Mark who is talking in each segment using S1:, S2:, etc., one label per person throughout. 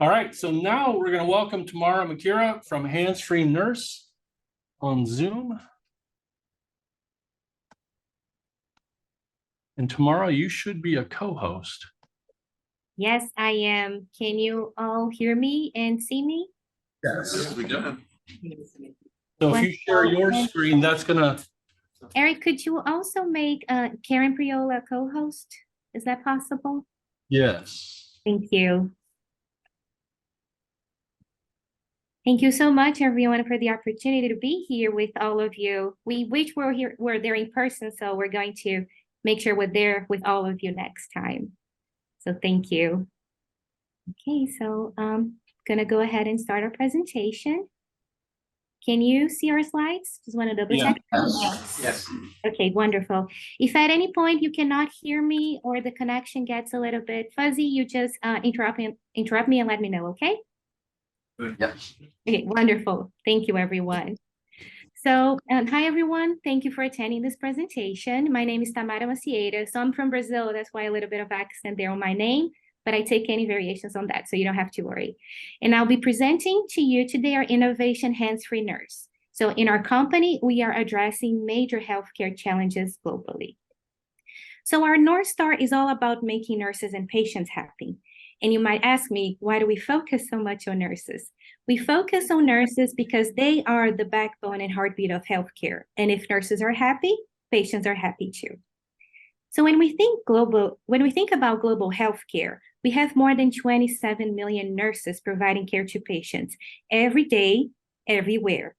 S1: All right, so now we're going to welcome Tamara Macieira from HandsFree Nurse on Zoom. And Tamara, you should be a co-host.
S2: Yes, I am. Can you all hear me and see me?
S3: Yes, we can.
S1: So if you share your screen, that's going to...
S2: Eric, could you also make Karen Priola co-host? Is that possible?
S1: Yes.
S2: Thank you. Thank you so much, everyone, for the opportunity to be here with all of you. We wish we're there in person, so we're going to make sure we're there with all of you next time. So thank you. Okay, so I'm gonna go ahead and start our presentation. Can you see our slides? Just want to double check.
S3: Yes.
S2: Okay, wonderful. If at any point you cannot hear me or the connection gets a little bit fuzzy, you just interrupt me and let me know, okay?
S3: Yes.
S2: Okay, wonderful. Thank you, everyone. So, hi, everyone. Thank you for attending this presentation. My name is Tamara Macieira. So I'm from Brazil. That's why a little bit of accent there on my name, but I take any variations on that, so you don't have to worry. And I'll be presenting to you today our innovation hands-free nurse. So in our company, we are addressing major healthcare challenges globally. So our North Star is all about making nurses and patients happy. And you might ask me, why do we focus so much on nurses? We focus on nurses because they are the backbone and heartbeat of healthcare. And if nurses are happy, patients are happy too. So when we think about global healthcare, we have more than 27 million nurses providing care to patients every day, everywhere.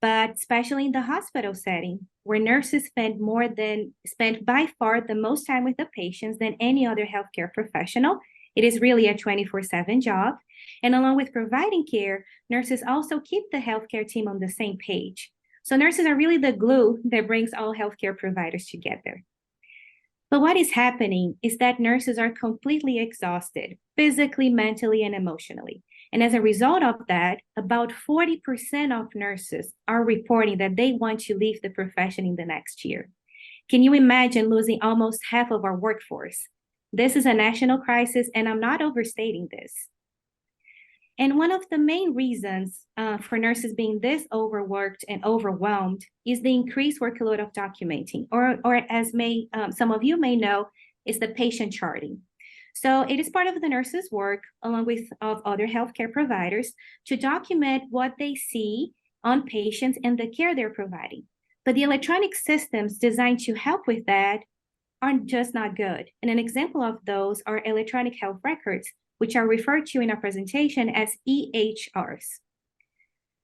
S2: But especially in the hospital setting, where nurses spend by far the most time with the patients than any other healthcare professional, it is really a 24/7 job. And along with providing care, nurses also keep the healthcare team on the same page. So nurses are really the glue that brings all healthcare providers together. But what is happening is that nurses are completely exhausted, physically, mentally, and emotionally. And as a result of that, about 40% of nurses are reporting that they want to leave the profession in the next year. Can you imagine losing almost half of our workforce? This is a national crisis, and I'm not overstating this. And one of the main reasons for nurses being this overworked and overwhelmed is the increased workload of documenting, or as some of you may know, is the patient charting. So it is part of the nurse's work, along with of other healthcare providers, to document what they see on patients and the care they're providing. But the electronic systems designed to help with that are just not good. And an example of those are electronic health records, which are referred to in our presentation as EHRs.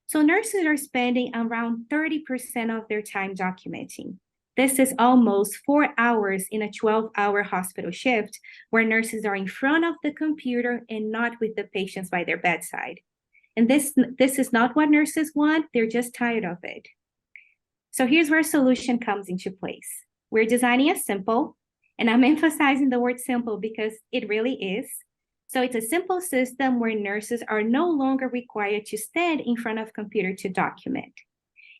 S2: So nurses are spending around 30% of their time documenting. This is almost 4 hours in a 12-hour hospital shift, where nurses are in front of the computer and not with the patients by their bedside. And this is not what nurses want, they're just tired of it. So here's where a solution comes into place. We're designing a simple, and I'm emphasizing the word simple because it really is. So it's a simple system where nurses are no longer required to stand in front of a computer to document.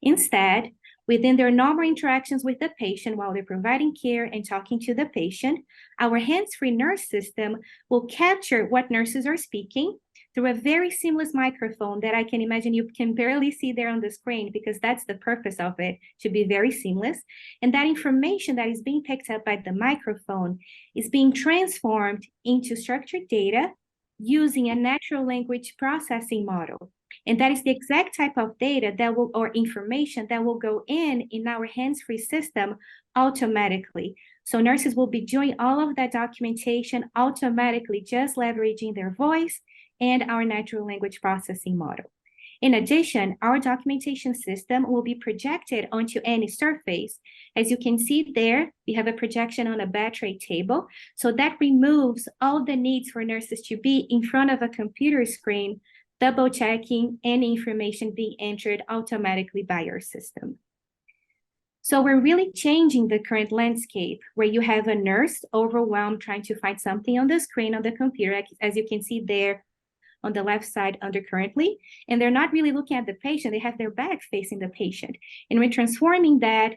S2: Instead, within their normal interactions with the patient while they're providing care and talking to the patient, our hands-free nurse system will capture what nurses are speaking through a very seamless microphone that I can imagine you can barely see there on the screen, because that's the purpose of it, to be very seamless. And that information that is being picked up by the microphone is being transformed into structured data using a natural language processing model. And that is the exact type of data or information that will go in our hands-free system automatically. So nurses will be doing all of that documentation automatically, just leveraging their voice and our natural language processing model. In addition, our documentation system will be projected onto any surface. As you can see there, we have a projection on a bed tray table. So that removes all the needs for nurses to be in front of a computer screen, double checking any information being entered automatically by our system. So we're really changing the current landscape where you have a nurse overwhelmed trying to find something on the screen on the computer, as you can see there on the left side under currently, and they're not really looking at the patient, they have their back facing the patient. And we're transforming that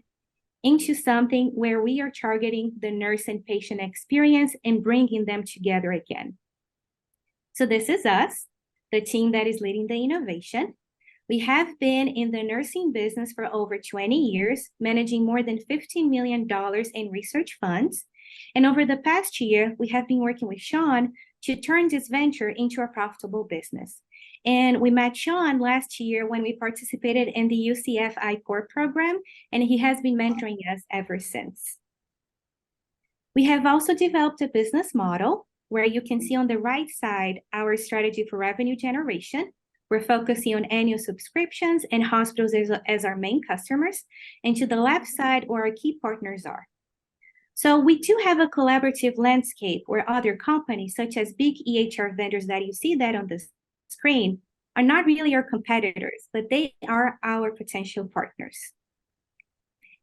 S2: into something where we are targeting the nurse and patient experience and bringing them together again. So this is us, the team that is leading the innovation. We have been in the nursing business for over 20 years, managing more than $15 million in research funds. And over the past year, we have been working with Sean to turn this venture into a profitable business. And we met Sean last year when we participated in the UCF I-Core program, and he has been mentoring us ever since. We have also developed a business model where you can see on the right side our strategy for revenue generation. We're focusing on annual subscriptions and hospitals as our main customers, and to the left side where our key partners are. So we do have a collaborative landscape where other companies, such as big EHR vendors that you see that on the screen, are not really our competitors, but they are our potential partners.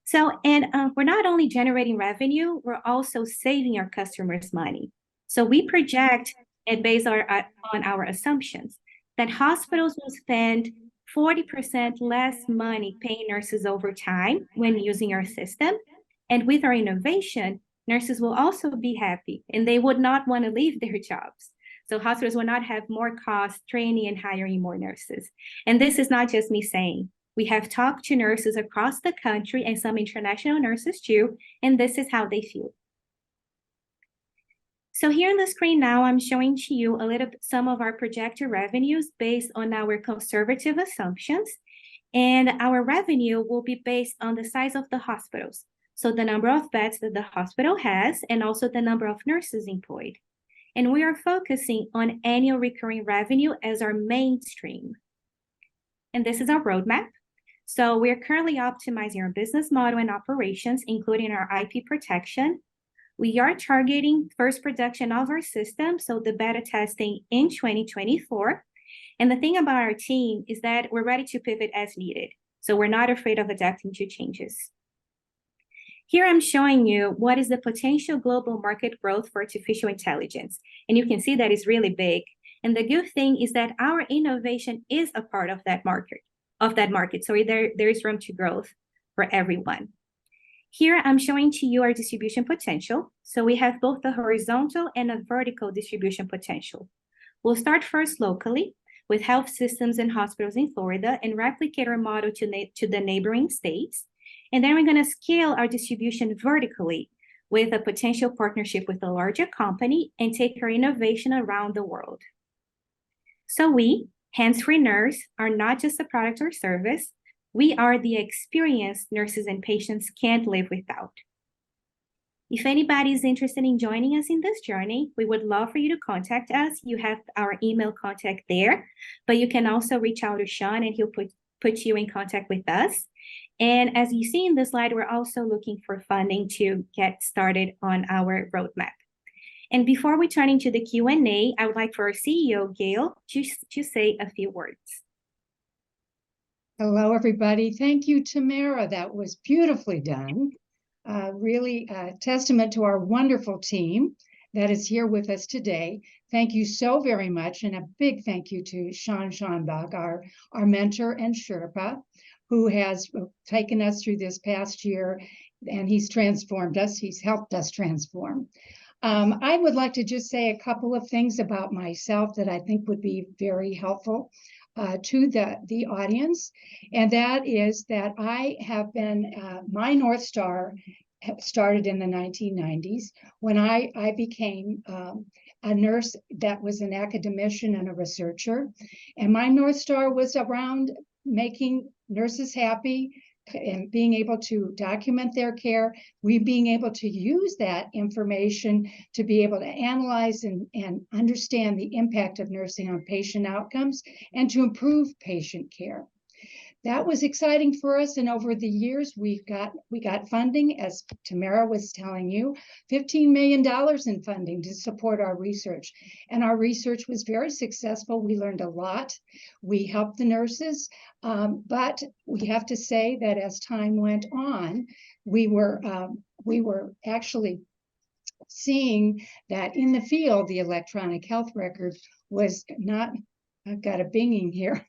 S2: So, and we're not only generating revenue, we're also saving our customers money. So we project, and based on our assumptions, that hospitals will spend 40% less money paying nurses over time when using our system. And with our innovation, nurses will also be happy and they would not want to leave their jobs. So hospitals will not have more costs training and hiring more nurses. And this is not just me saying. We have talked to nurses across the country and some international nurses too, and this is how they feel. So here on the screen now, I'm showing to you some of our projected revenues based on our conservative assumptions. And our revenue will be based on the size of the hospitals. So the number of beds that the hospital has and also the number of nurses employed. And we are focusing on annual recurring revenue as our mainstream. And this is our roadmap. So we're currently optimizing our business model and operations, including our IP protection. We are targeting first production of our system, so the beta testing in 2024. And the thing about our team is that we're ready to pivot as needed. So we're not afraid of adapting to changes. Here I'm showing you what is the potential global market growth for artificial intelligence. And you can see that it's really big. And the good thing is that our innovation is a part of that market. So there is room to growth for everyone. Here I'm showing to you our distribution potential. So we have both the horizontal and a vertical distribution potential. We'll start first locally with health systems and hospitals in Florida and replicate our model to the neighboring states. And then we're going to scale our distribution vertically with a potential partnership with a larger company and take our innovation around the world. So we, HandsFree Nurse, are not just a product or service. We are the experience nurses and patients can't live without. If anybody is interested in joining us in this journey, we would love for you to contact us. You have our email contact there, but you can also reach out to Sean and he'll put you in contact with us. And as you see in the slide, we're also looking for funding to get started on our roadmap. And before we turn into the Q&A, I would like for our CEO, Gail, to say a few words.
S4: Hello, everybody. Thank you, Tamara. That was beautifully done. Really a testament to our wonderful team that is here with us today. Thank you so very much. And a big thank you to Sean Schonbach, our mentor and Sherpa, who has taken us through this past year, and he's transformed us. He's helped us transform. I would like to just say a couple of things about myself that I think would be very helpful to the audience. And that is that I have been, my North Star started in the 1990s when I became a nurse that was an academician and a researcher. And my North Star was around making nurses happy and being able to document their care, we being able to use that information to be able to analyze and understand the impact of nursing on patient outcomes and to improve patient care. That was exciting for us, and over the years we got funding, as Tamara was telling you, $15 million in funding to support our research. And our research was very successful. We learned a lot. We helped the nurses, but we have to say that as time went on, we were actually seeing that in the field, the electronic health record was not I've got a binging here.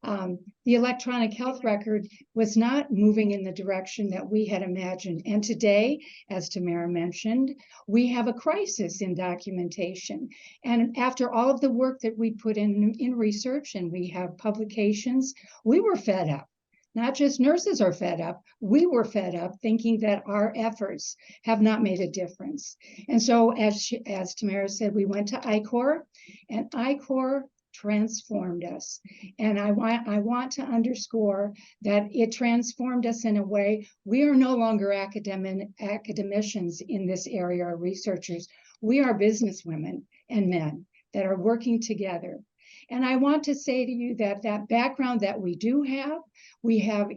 S4: The electronic health record was not moving in the direction that we had imagined. And today, as Tamara mentioned, we have a crisis in documentation. And after all of the work that we put in research, and we have publications, we were fed up. Not just nurses are fed up, we were fed up thinking that our efforts have not made a difference. And so as Tamara said, we went to ICOR, and ICOR transformed us. And I want to underscore that it transformed us in a way. We are no longer academicians in this area, or researchers. We are businesswomen and men that are working together. And I want to say to you that that background that we do have, we have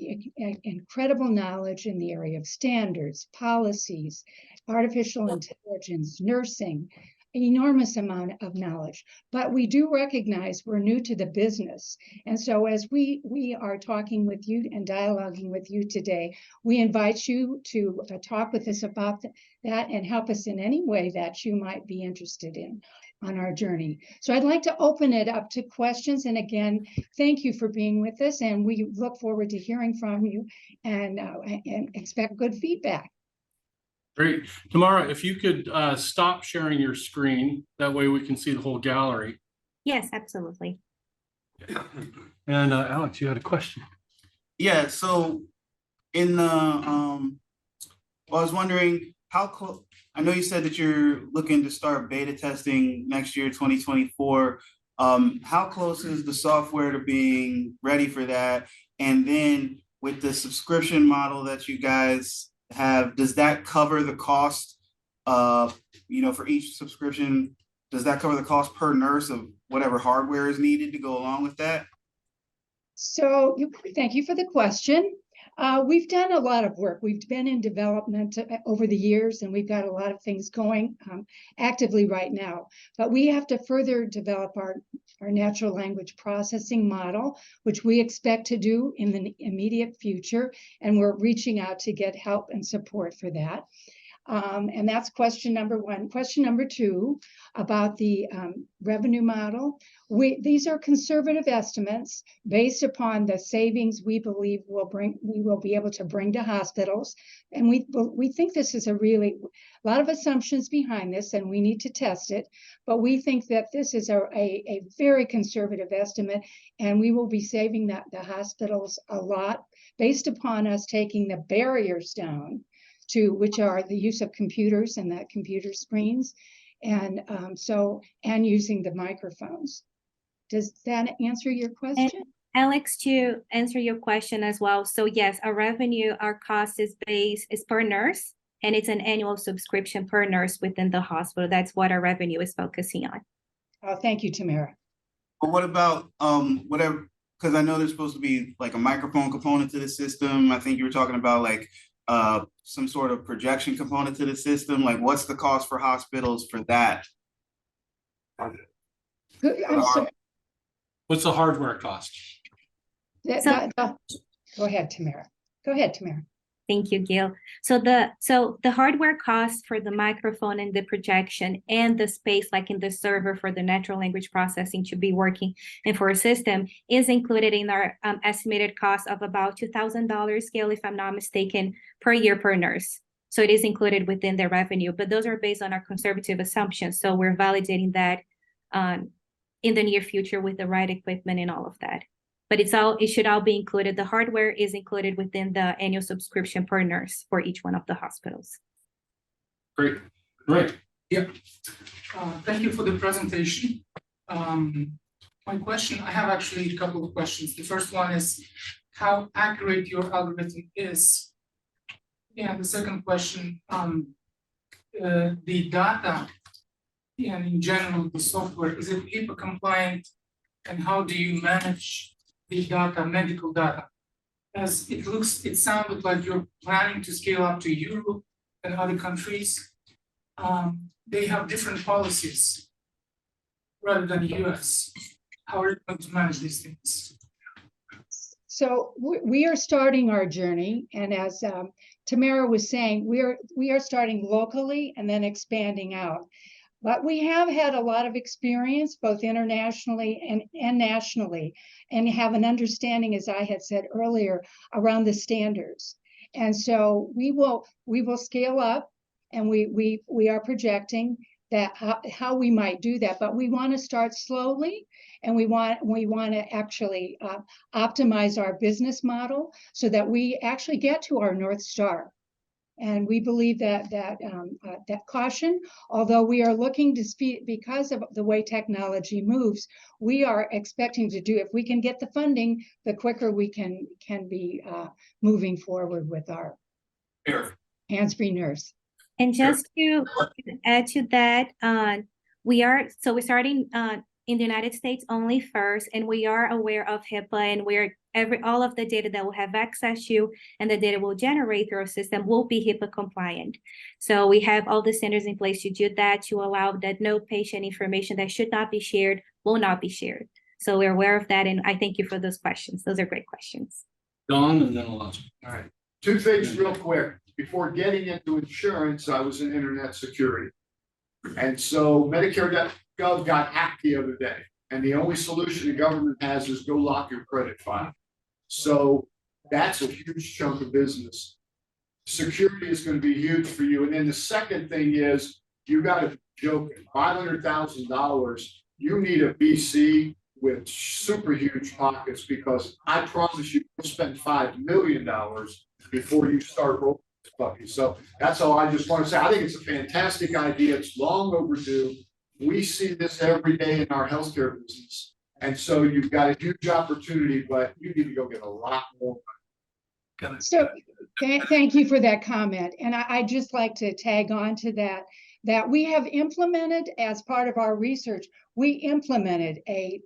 S4: incredible knowledge in the area of standards, policies, artificial intelligence, nursing, enormous amount of knowledge, but we do recognize we're new to the business. And so as we are talking with you and dialoguing with you today, we invite you to talk with us about that and help us in any way that you might be interested in on our journey. So I'd like to open it up to questions. And again, thank you for being with us. And we look forward to hearing from you and expect good feedback.
S1: Great. Tamara, if you could stop sharing your screen, that way we can see the whole gallery.
S2: Yes, absolutely.
S1: And Alex, you had a question.
S5: Yeah, so in the I was wondering how I know you said that you're looking to start beta testing next year, 2024. How close is the software to being ready for that? And then with the subscription model that you guys have, does that cover the cost for each subscription? Does that cover the cost per nurse of whatever hardware is needed to go along with that?
S4: So thank you for the question. We've done a lot of work. We've been in development over the years, and we've got a lot of things going actively right now. But we have to further develop our natural language processing model, which we expect to do in the immediate future. And we're reaching out to get help and support for that. And that's question number one. Question number two, about the revenue model. These are conservative estimates based upon the savings we believe we will be able to bring to hospitals. And we think this is a lot of assumptions behind this, and we need to test it. But we think that this is a very conservative estimate, and we will be saving the hospitals a lot based upon us taking the barriers down, which are the use of computers and that computer screens, and using the microphones. Does that answer your question?
S2: And Alex, to answer your question as well. So yes, our cost is per nurse, and it's an annual subscription per nurse within the hospital. That's what our revenue is focusing on.
S4: Oh, thank you, Tamara.
S5: But what about whatever? Because I know there's supposed to be like a microphone component to the system. I think you were talking about like some sort of projection component to the system. Like, what's the cost for hospitals for that?
S1: What's the hardware cost?
S4: Go ahead, Tamara.
S2: Thank you, Gil. So the hardware cost for the microphone and the projection and the space, like in the server for the natural language processing to be working and for a system, is included in our estimated cost of about $2,000, Gil, if I'm not mistaken, per year per nurse. So it is included within their revenue, but those are based on our conservative assumptions. So we're validating that in the near future with the right equipment and all of that. But it should all be included. The hardware is included within the annual subscription per nurse for each one of the hospitals.
S1: Great. Right.
S6: Yeah. Thank you for the presentation. My question, I have actually a couple of questions. The first one is how accurate your algorithm is. And the second question, the data and in general, the software, is it HIPAA compliant? And how do you manage the data, medical data? As it sounded like you're planning to scale up to Europe and other countries. They have different policies rather than the US. How are you going to manage these things?
S4: So we are starting our journey, and as Tamara was saying, we are starting locally and then expanding out. But we have had a lot of experience, both internationally and nationally, and have an understanding, as I had said earlier, around the standards. And so we will scale up, and we are projecting that how we might do that. But we want to start slowly, and we want to actually optimize our business model so that we actually get to our North Star. And we believe that caution, although we are looking to speed because of the way technology moves, we are expecting to do, if we can get the funding, the quicker we can be moving forward with our hands-free nurse.
S2: And just to add to that, we're starting in the United States only first, and we are aware of HIPAA, and all of the data that we'll have access to and the data we'll generate through our system will be HIPAA compliant. So we have all the standards in place to do that, to allow that no patient information that should not be shared will not be shared. So we're aware of that, and I thank you for those questions. Those are great questions.
S1: Don and then Alonzo.
S7: All right, two things real quick. Before getting into insurance, I was in internet security. And so Medicare.gov got hacked the other day. And the only solution the government has is go lock your credit file. So that's a huge chunk of business. Security is going to be huge for you. And then the second thing is, you got to joke, $500,000, you need a BC with super huge pockets, because I promise you, you'll spend $5 million before you start rolling this puppy. So that's all I just want to say. I think it's a fantastic idea. It's long overdue. We see this every day in our healthcare business. And so you've got a huge opportunity, but you need to go get a lot more.
S4: So thank you for that comment. And I'd just like to tag on to that we have implemented, as part of our research, we implemented a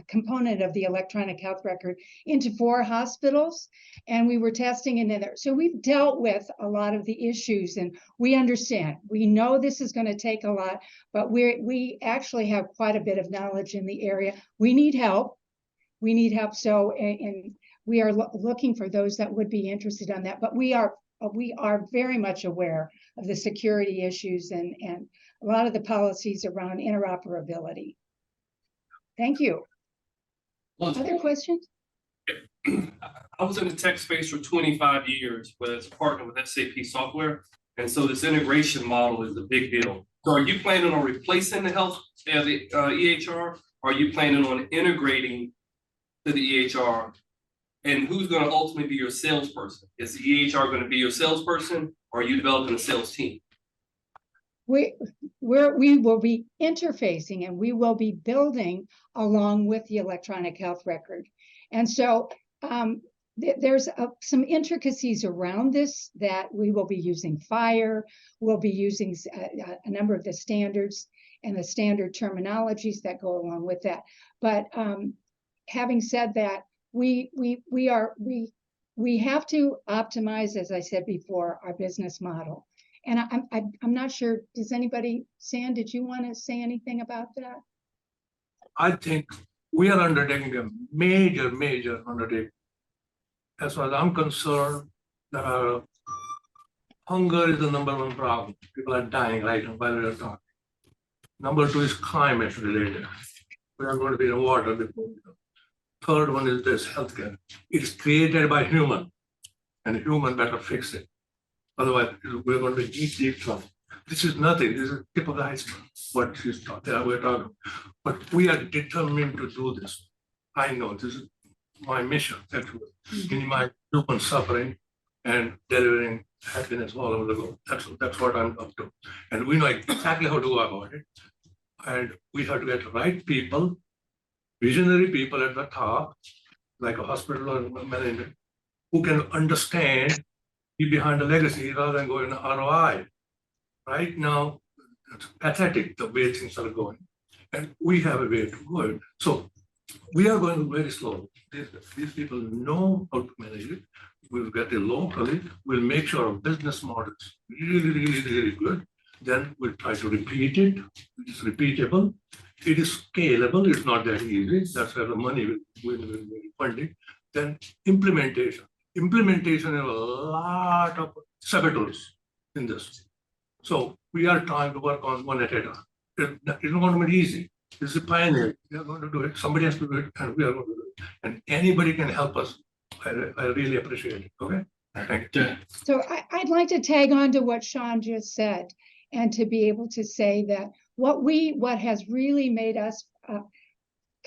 S4: component of the electronic health record into 4 hospitals, and we were testing in there. So we've dealt with a lot of the issues, and we understand. We know this is going to take a lot, but we actually have quite a bit of knowledge in the area. We need help. We need help. So, and we are looking for those that would be interested on that, but we are very much aware of the security issues and a lot of the policies around interoperability. Thank you. Other questions?
S8: I was in the tech space for 25 years, but as a partner with SAP software. And so this integration model is a big deal. So are you planning on replacing the EHR? Or are you planning on integrating to the EHR? And who's going to ultimately be your salesperson? Is the EHR going to be your salesperson, or are you developing a sales team?
S4: We will be interfacing, and we will be building along with the electronic health record. And so there's some intricacies around this that we will be using FHIR. We'll be using a number of the standards and the standard terminologies that go along with that. But having said that, we have to optimize, as I said before, our business model. And I'm not sure, does anybody, Sam, did you want to say anything about that?
S9: I think we are undertaking a major undertaking. As far as I'm concerned, hunger is the #1 problem. People are dying right now while we are talking. Number 2 is climate related. We are going to be in water before we go. Third one is this healthcare. It is created by human, and human better fix it. Otherwise, we're going to be deep trouble. This is nothing. This is the tip of the iceberg. What we're talking. But we are determined to do this. I know this is my mission. Actually, minimize human suffering and delivering happiness all over the world. That's what I'm up to. And we know exactly how to go about it. And we have to get the right people, visionary people at the top, like a hospital or manager, who can understand, be behind the legacy rather than going ROI. Right now, it's pathetic the way things are going. And we have a way to go. So we are going very slowly. These people know how to manage it. We'll get it locally. We'll make sure our business model is really good. Then we'll try to repeat it. It is repeatable. It is scalable. It's not that easy. That's where the money will be funded. Then implementation. Implementation has a lot of saboteurs in this. So we are trying to work on one at a time. It's not going to be easy. This is pioneer. We are going to do it. Somebody has to do it, and we are going to do it. And anybody can help us. I really appreciate it. Okay. Thank you.
S4: So I'd like to tag on to what Sean just said, and to be able to say that what has really made us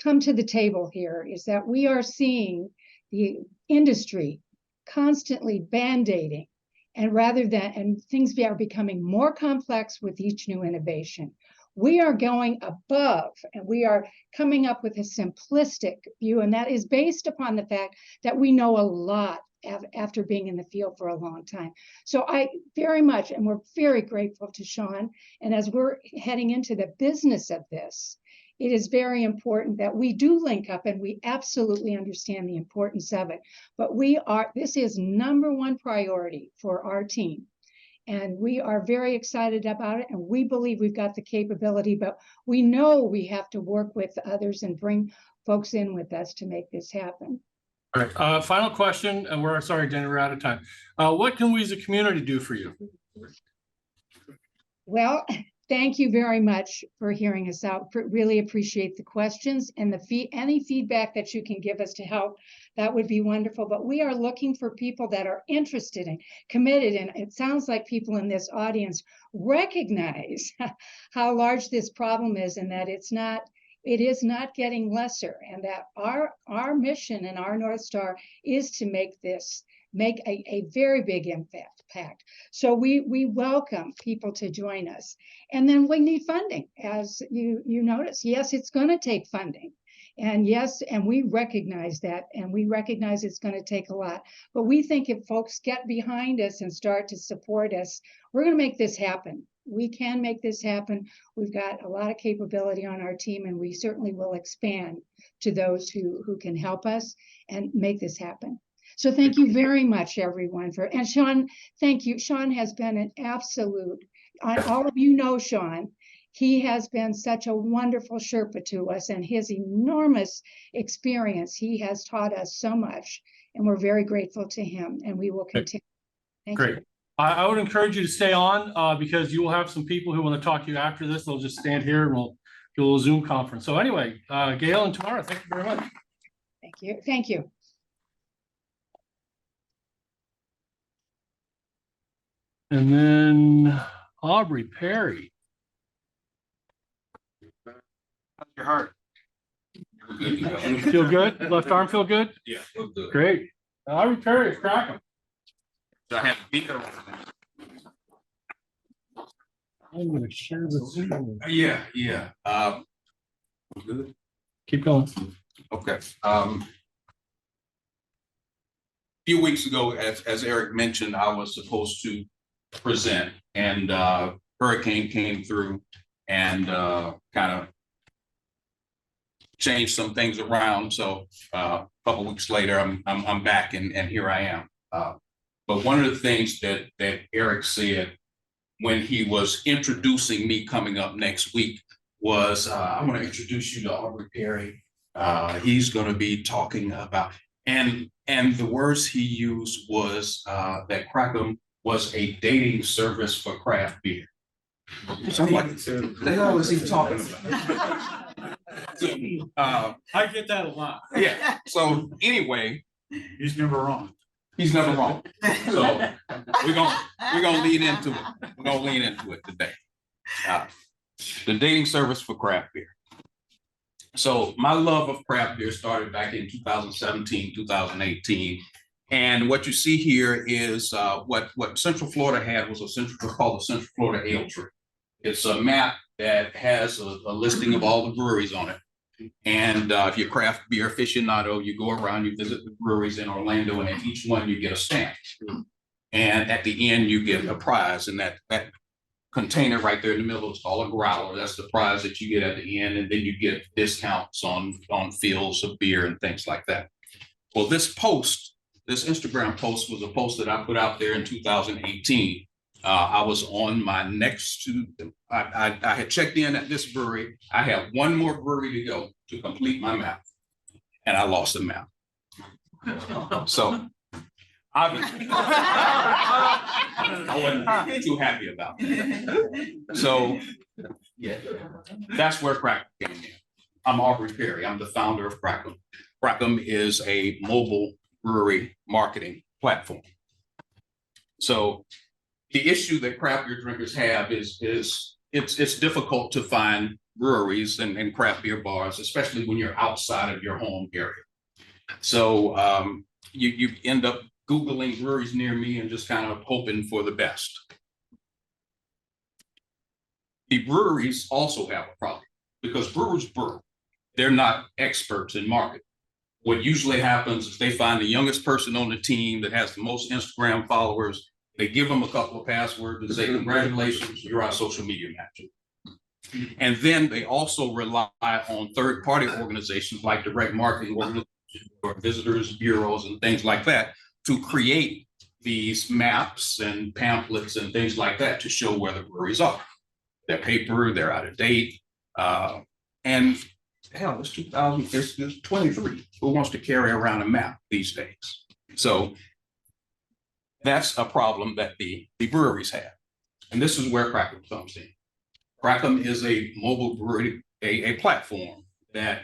S4: come to the table here is that we are seeing the industry constantly band-aiding, and things are becoming more complex with each new innovation. We are going above, and we are coming up with a simplistic view, and that is based upon the fact that we know a lot after being in the field for a long time. So I very much, and we're very grateful to Sean, and as we're heading into the business of this, it is very important that we do link up, and we absolutely understand the importance of it. But this is number one priority for our team. And we are very excited about it, and we believe we've got the capability, but we know we have to work with others and bring folks in with us to make this happen.
S1: All right, final question, and we're sorry, Jenny, we're out of time. What can we as a community do for you?
S4: Well, thank you very much for hearing us out. Really appreciate the questions and any feedback that you can give us to help. That would be wonderful. But we are looking for people that are interested and committed. And it sounds like people in this audience recognize how large this problem is, and that it is not getting lesser, and that our mission and our North Star is to make a very big impact. So we welcome people to join us. And then we need funding, as you notice. Yes, it's going to take funding. And yes, and we recognize that, and we recognize it's going to take a lot. But we think if folks get behind us and start to support us, we're going to make this happen. We can make this happen. We've got a lot of capability on our team, and we certainly will expand to those who can help us and make this happen. So thank you very much, everyone. And Sean, thank you. Sean has been an absolute, all of you know Sean. He has been such a wonderful Sherpa to us, and his enormous experience, he has taught us so much, and we're very grateful to him, and we will continue. Thank
S1: Great.
S4: you.
S1: I would encourage you to stay on because you will have some people who want to talk to you after this. They'll just stand here and we'll do a little Zoom conference. So anyway, Gail and Tamara, thank you very much.
S4: Thank you. Thank you.
S1: And then Aubrey Perry.
S3: How's your heart?
S1: Feel good? Left arm feel good?
S3: Yeah. Good.
S1: Great. Aubrey Perry is Crackem.
S3: So I have to be there.
S1: I'm going to share the Zoom.
S3: Yeah. Good.
S1: Keep going.
S3: Okay. Few weeks ago, as Eric mentioned, I was supposed to present, and hurricane came through and kind of changed some things around. So a couple weeks later, I'm back, and here I am. But one of the things that Eric said when he was introducing me coming up next week was, I want to introduce you to Aubrey Perry. He's going to be talking about, and the words he used was that Crackem was a dating service for craft beer. So I'm like, the hell is he talking about? So,
S1: I get that a lot.
S3: yeah. So anyway,
S1: He's never wrong.
S3: he's never wrong. So we're gonna lean into it. We're gonna lean into it today. The dating service for craft beer. So my love of craft beer started back in 2017, 2018. And what you see here is what Central Florida had was called the Central Florida Ale Tree. It's a map that has a listing of all the breweries on it. And if you're a craft beer aficionado, you go around, you visit the breweries in Orlando, and at each one you get a stamp. And at the end, you get a prize. And that container right there in the middle is called a growler. That's the prize that you get at the end. And then you get discounts on fills of beer and things like that. Well, this Instagram post was a post that I put out there in 2018. I was on my I had checked in at this brewery. I have one more brewery to go to complete my map, and I lost the map. So obviously, I wasn't too happy about it. So Yeah, that's where Crackem came in. I'm Aubrey Perry. I'm the founder of Crackem. Crackem is a mobile brewery marketing platform. So the issue that craft beer drinkers have is it's difficult to find breweries and craft beer bars, especially when you're outside of your home area. So you end up Googling breweries near me and just kind of hoping for the best. The breweries also have a problem because brewers brew. They're not experts in marketing. What usually happens is they find the youngest person on the team that has the most Instagram followers. They give them a couple of passwords and say, congratulations, you're our social media manager. And then they also rely on third-party organizations like direct marketing organizations or visitors bureaus and things like that to create these maps and pamphlets and things like that to show where the breweries are. They're paper, they're out of date. And hell, it's 2023. Who wants to carry around a map these days? So that's a problem that the breweries have. And this is where Crackem comes in. Crackem is a mobile brewery, a platform that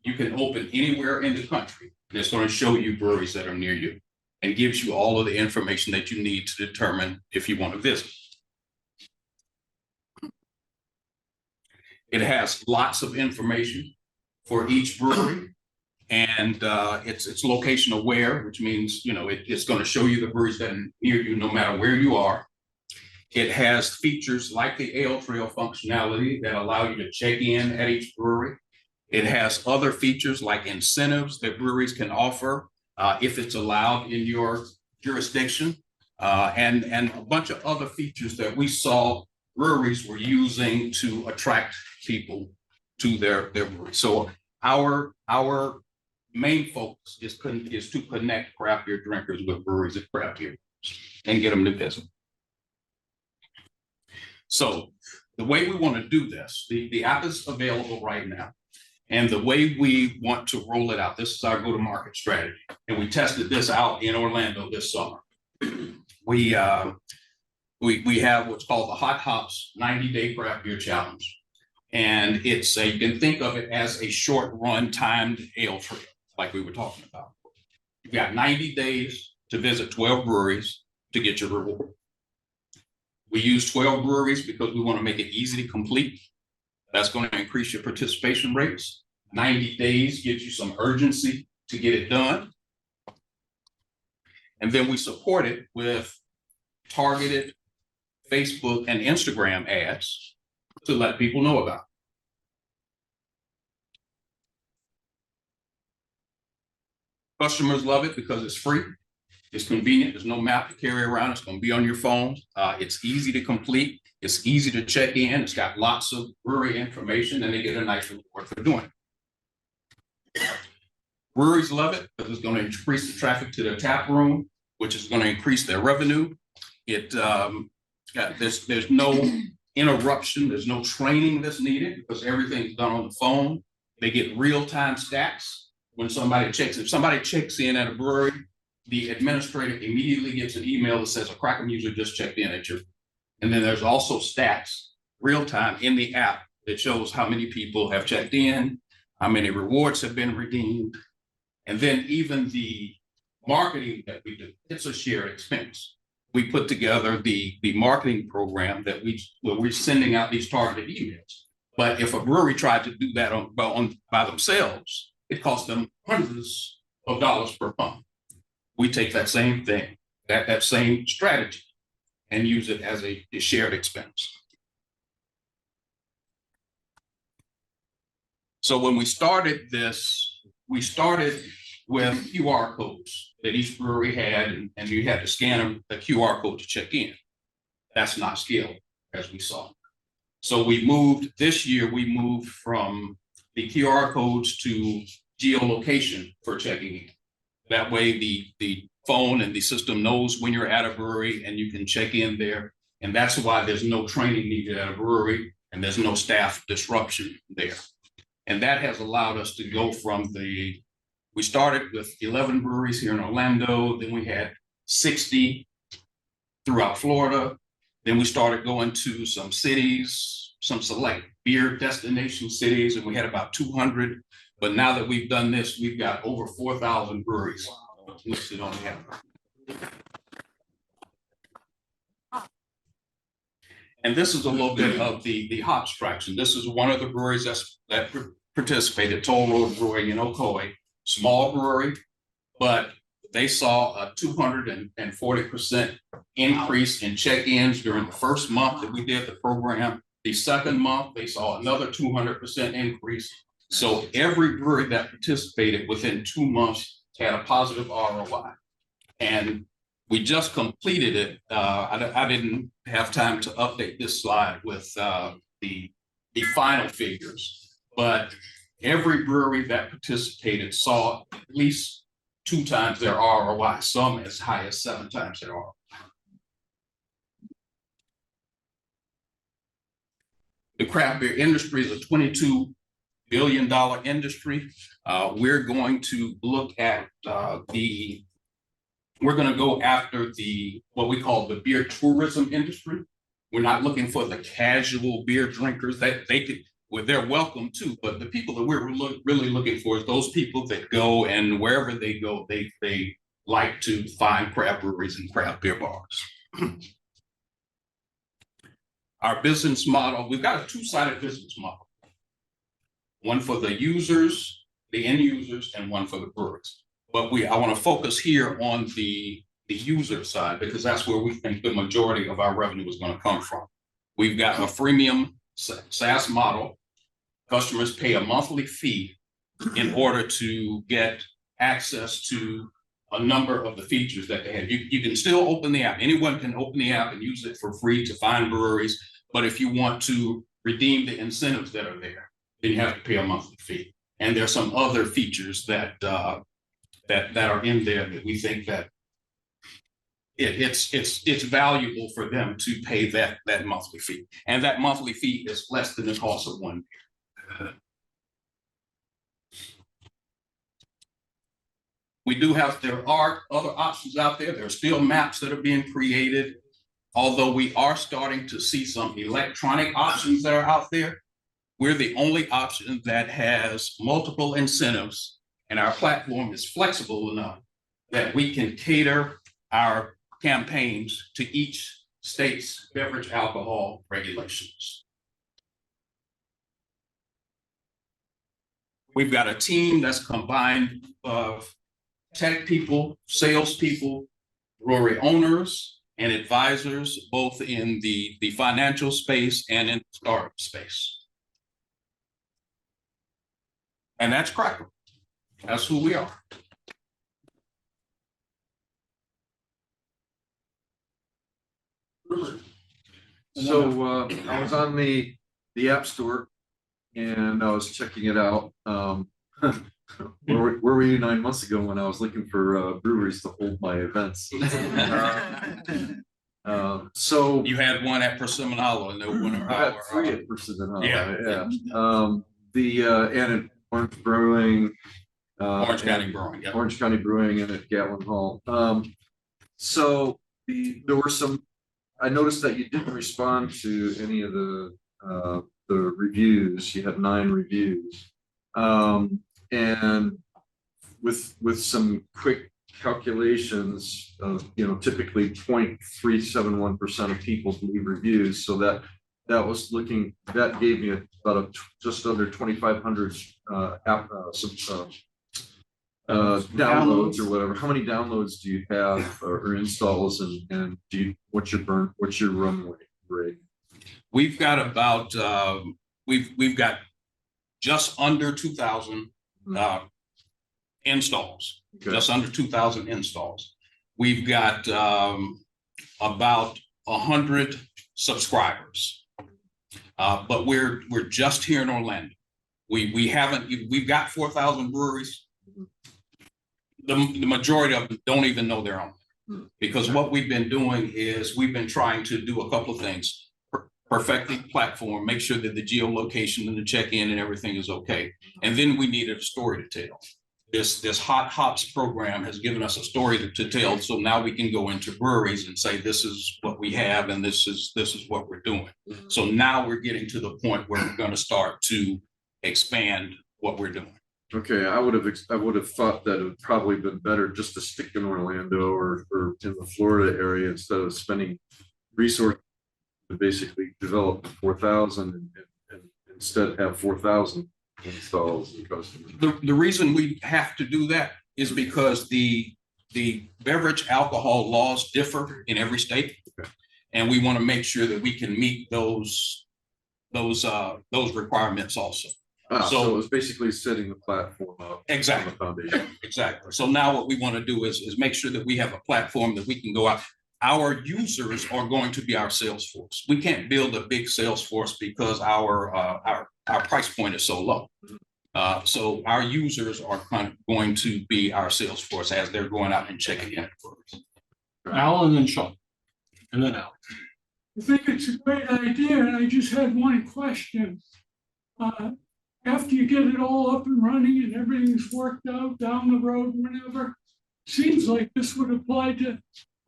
S3: you can open anywhere in the country. And it's going to show you breweries that are near you and gives you all of the information that you need to determine if you want to visit. It has lots of information for each brewery, and it's location aware, which means it's going to show you the breweries that are near you no matter where you are. It has features like the Ale Trail functionality that allow you to check in at each brewery. It has other features like incentives that breweries can offer if it's allowed in your jurisdiction, and a bunch of other features that we saw breweries were using to attract people to their brewery. So our main focus is to connect craft beer drinkers with breweries and craft beer and get them to visit. So the way we want to do this, the app is available right now. And the way we want to roll it out, this is our go-to-market strategy. And we tested this out in Orlando this summer. We have what's called the Hot Hops 90-Day Craft Beer Challenge. And you can think of it as a short run timed ale trail, like we were talking about. You've got 90 days to visit 12 breweries to get your reward. We use 12 breweries because we want to make it easy to complete. That's going to increase your participation rates. 90 days gives you some urgency to get it done. And then we support it with targeted Facebook and Instagram ads to let people know about. Customers love it because it's free. It's convenient. There's no map to carry around. It's going to be on your phone. It's easy to complete. It's easy to check in. It's got lots of brewery information, and they get a nice reward for doing it. Breweries love it because it's going to increase the traffic to their tap room, which is going to increase their revenue. There's no interruption. There's no training that's needed because everything's done on the phone. They get real-time stats when somebody checks. If somebody checks in at a brewery, the administrator immediately gets an email that says a Crackem user just checked in at your. And then there's also stats real-time in the app that shows how many people have checked in, how many rewards have been redeemed. And then even the marketing that we do, it's a shared expense. We put together the marketing program that we're sending out these targeted emails. But if a brewery tried to do that by themselves, it costs them hundreds of dollars per month. We take that same thing, that same strategy, and use it as a shared expense. So when we started this, we started with QR codes that each brewery had, and you had to scan a QR code to check in. That's not scalable, as we saw. So this year we moved from the QR codes to geolocation for checking in. That way the phone and the system knows when you're at a brewery and you can check in there. And that's why there's no training needed at a brewery and there's no staff disruption there. And that has allowed us to go from we started with 11 breweries here in Orlando, then we had 60 throughout Florida. Then we started going to some cities, some select beer destination cities, and we had about 200. But now that we've done this, we've got over 4,000 breweries listed on the app. And this is a little bit of the hops traction. This is one of the breweries that participated, Toll Road Brewing in Ocoee, small brewery, but they saw a 240% increase in check-ins during the first month that we did the program. The second month, they saw another 200% increase. So every brewery that participated within 2 months had a positive ROI. And we just completed it. I didn't have time to update this slide with the final figures, but every brewery that participated saw at least 2 times their ROI, some as high as 7 times their ROI. The craft beer industry is a $22 billion industry. We're going to look at we're going to go after what we call the beer tourism industry. We're not looking for the casual beer drinkers that they're welcome too, but the people that we're really looking for is those people that go, and wherever they go, they like to find craft breweries and craft beer bars. Our business model, we've got a 2-sided business model. One for the users, the end users, and one for the brewers. But I want to focus here on the user side, because that's where we think the majority of our revenue is going to come from. We've got a freemium SaaS model. Customers pay a monthly fee in order to get access to a number of the features that they have. You can still open the app. Anyone can open the app and use it for free to find breweries. But if you want to redeem the incentives that are there, then you have to pay a monthly fee. And there's some other features that are in there that we think that it's valuable for them to pay that monthly fee. And that monthly fee is less than the cost of one beer. There are other options out there. There are still maps that are being created. Although we are starting to see some electronic options that are out there, we're the only option that has multiple incentives, and our platform is flexible enough that we can cater our campaigns to each state's beverage alcohol regulations. We've got a team that's combined of tech people, salespeople, brewery owners, and advisors, both in the financial space and in the startup space. And that's Crackem. That's who we are.
S10: So I was on the App Store and I was checking it out. Where were you 9 months ago when I was looking for breweries to hold my events? So
S3: you had one at Persimmon Hollow, and there were one
S10: I had 3 at Persimmon Hollow.
S3: Yeah.
S10: And at Orange Brewing,
S3: Orange County Brewing, yeah.
S10: Orange County Brewing, and at Gatlin Hall. So there were some. I noticed that you didn't respond to any of the reviews. You had 9 reviews. And with some quick calculations of, typically 0.371% of people leave reviews. So that gave me about just under 2,500 downloads or whatever. How many downloads do you have or installs, and what's your run rate?
S3: We've got about we've got just under 2,000 installs. Okay. Just under 2,000 installs. We've got about 100 subscribers, but we're just here in Orlando. We've got 4,000 breweries. The majority of them don't even know they're on there, because what we've been doing is we've been trying to do a couple of things. Perfect the platform, make sure that the geolocation and the check-in and everything is okay. And then we needed a story to tell. this hot hops program has given us a story to tell. So now we can go into breweries and say, this is what we have and this is what we're doing. So now we're getting to the point where we're going to start to expand what we're doing.
S10: Okay, I would have thought that it would probably been better just to stick in Orlando or in the Florida area instead of spending resources to basically develop 4,000 and instead have 4,000 installs and customers.
S3: The reason we have to do that is because the beverage alcohol laws differ in every state.
S10: Okay.
S3: And we want to make sure that we can meet those requirements also.
S10: So it was basically setting the platform up.
S3: Exactly.
S10: On the foundation.
S3: Exactly. So now what we want to do is make sure that we have a platform that we can go out. Our users are going to be our sales force. We can't build a big sales force because our price point is so low. So our users are going to be our sales force as they're going out and checking in first.
S1: Al and then Sean, and then Al.
S6: I think it's a great idea, and I just had one question. After you get it all up and running and everything's worked out down the road, whenever, seems like this would apply to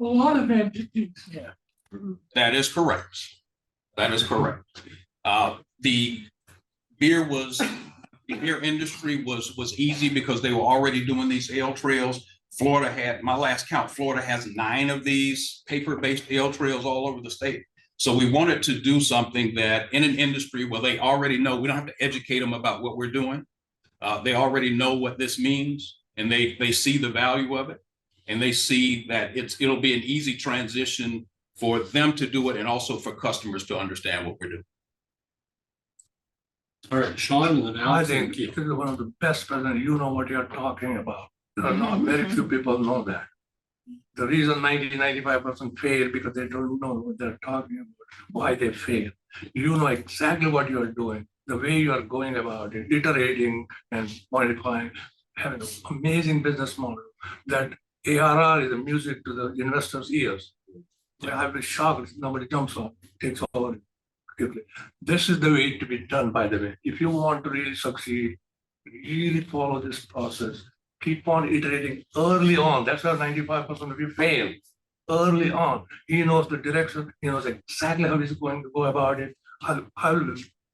S6: a lot of entities.
S1: Yeah.
S3: That is correct. That is correct. The beer industry was easy because they were already doing these ale trails. Florida had, my last count, Florida has 9 of these paper-based ale trails all over the state. So we wanted to do something that in an industry where they already know, we don't have to educate them about what we're doing. They already know what this means and they see the value of it. And they see that it'll be an easy transition for them to do it and also for customers to understand what we're doing.
S1: All right, Sean and then Al.
S9: I think this is one of the best presents. You know what you're talking about. There are not very few people know that. The reason 95% fail because they don't know what they're talking about, why they fail. You know exactly what you're doing, the way you are going about it, iterating and modifying, having an amazing business model that ARR is the music to the investors' ears. I've been shocked nobody jumps on, takes over quickly. This is the way to be done, by the way. If you want to really succeed, really follow this process. Keep on iterating early on. That's why 95% of you fail. Early on. He knows the direction, he knows exactly how he's going to go about it.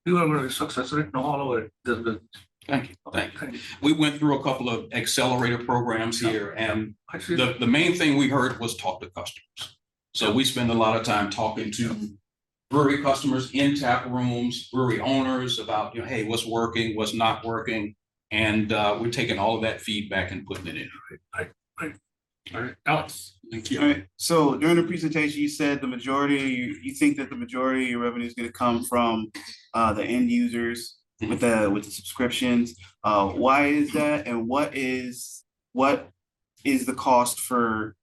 S9: You are going to be successful written all over this business.
S3: Thank you. Thank you. We went through a couple of accelerator programs here, and the main thing we heard was talk to customers. So we spend a lot of time talking to brewery customers in tap rooms, brewery owners about, hey, what's working, what's not working. And we're taking all of that feedback and putting it in.
S1: All right, Alex. Thank you.
S5: All right. So during the presentation, you said the majority, you think that the majority of your revenue is going to come from the end users with the subscriptions. Why is that? And what is the cost for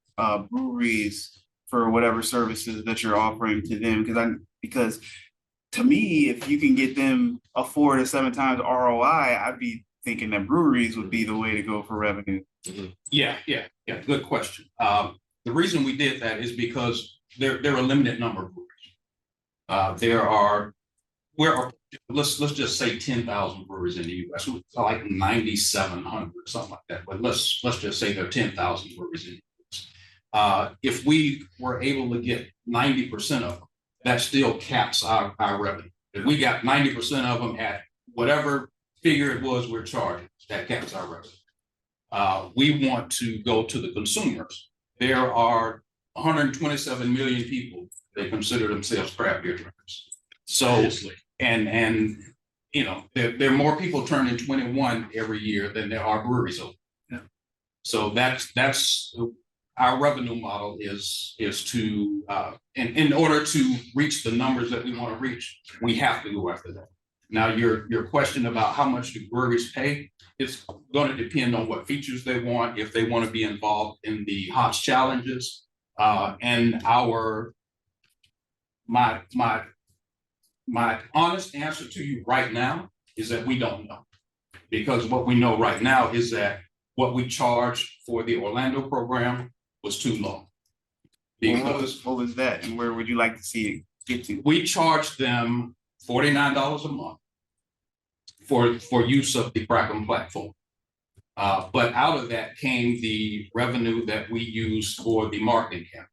S5: breweries for whatever services that you're offering to them? Because to me, if you can get them a 4 to 7 times ROI, I'd be thinking that breweries would be the way to go for revenue.
S3: Yeah. Good question. The reason we did that is because there are a limited number of breweries. Let's just say 10,000 breweries in the U.S. So like 9,700, something like that. But let's just say there are 10,000 breweries in the U.S. If we were able to get 90% of them, that still caps our revenue. If we got 90% of them at whatever figure it was we're charging, that caps our revenue. We want to go to the consumers. There are 127 million people that consider themselves craft beer drinkers. So, and there are more people turning 21 every year than there are breweries open.
S9: Yeah.
S3: So that's our revenue model is to in order to reach the numbers that we want to reach, we have to go after that. Now, your question about how much do breweries pay, it's going to depend on what features they want, if they want to be involved in the HOTS challenges. And my honest answer to you right now is that we don't know. Because what we know right now is that what we charged for the Orlando program was too low. Because
S5: what was that, and where would you like to see it get to?
S3: We charged them $49 a month for use of the Crackem platform. But out of that came the revenue that we used for the marketing campaign.